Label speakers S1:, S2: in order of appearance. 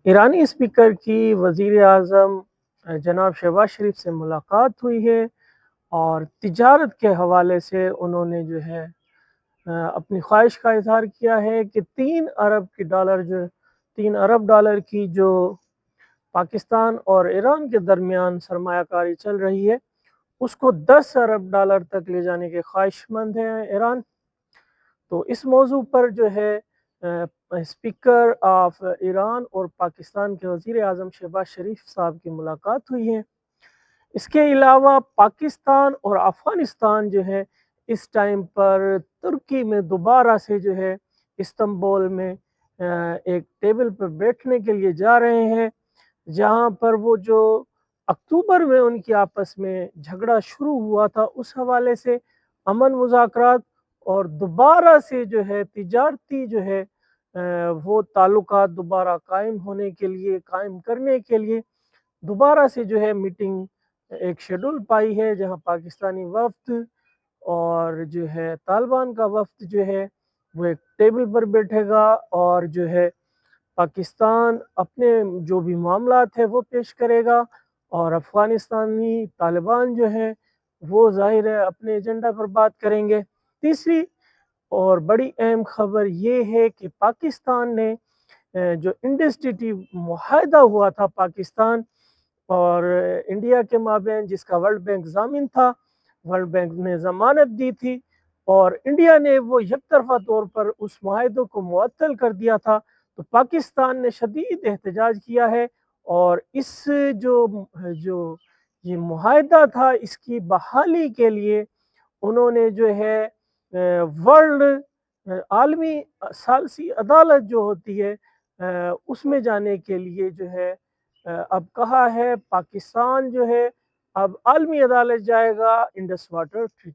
S1: ایرانی اسپیکر کی وزیر اعظم جناب شہباز شریف سے ملاقات ہوئی ہے اور تجارت کے حوالے سے انہوں نے جو ہے اپنی خواہش کا اظہار کیا ہے کہ 3 ارب ڈالر کی جو پاکستان اور ایران کے درمیان سرمایہ کاری چل رہی ہے اس کو 10 ارب ڈالر تک لے جانے کے خواہش مند ہیں ایران۔ تو اس موضوع پر جو ہے اسپیکر آف ایران اور پاکستان کے وزیر اعظم شہباز شریف صاحب کی ملاقات ہوئی ہے۔ اس کے علاوہ پاکستان اور افغانستان جو ہے اس ٹائم پر ترکی میں دوبارہ سے جو ہے استنبول میں ایک ٹیبل پر بیٹھنے کے لیے جا رہے ہیں، جہاں پر وہ جو اکتوبر میں ان کی آپس میں جھگڑا شروع ہوا تھا اس حوالے سے امن مذاکرات اور دوبارہ سے جو ہے تجارتی جو ہے وہ تعلقات دوبارہ قائم کرنے کے لیے دوبارہ سے جو ہے میٹنگ ایک شیڈول پائی ہے، جہاں پاکستانی وفد اور جو ہے طالبان کا وفد جو ہے وہ ایک ٹیبل پر بیٹھے گا اور جو ہے پاکستان اپنے جو بھی معاملات ہیں وہ پیش کرے گا اور افغانستانی طالبان جو ہیں وہ ظاہر ہے اپنے ایجنڈا پر بات کریں گے۔ تیسری اور بڑی اہم خبر یہ ہے کہ پاکستان نے جو انڈس ٹی ٹی معاہدہ ہوا تھا پاکستان اور انڈیا کے مابین، جس کا ورلڈ بینک ضامن تھا، ورلڈ بینک نے ضمانت دی تھی اور انڈیا نے وہ یک طرفہ طور پر اس معاہدے کو معطل کر دیا تھا، تو پاکستان نے شدید احتجاج کیا ہے اور اس جو جو یہ معاہدہ تھا اس کی بحالی کے لیے انہوں نے جو ہے ورلڈ عالمی ثالثی عدالت جو ہوتی ہے اس میں جانے کے لیے جو ہے اب کہا ہے پاکستان جو ہے اب عالمی عدالت جائے گا انڈس واٹر ٹریٹی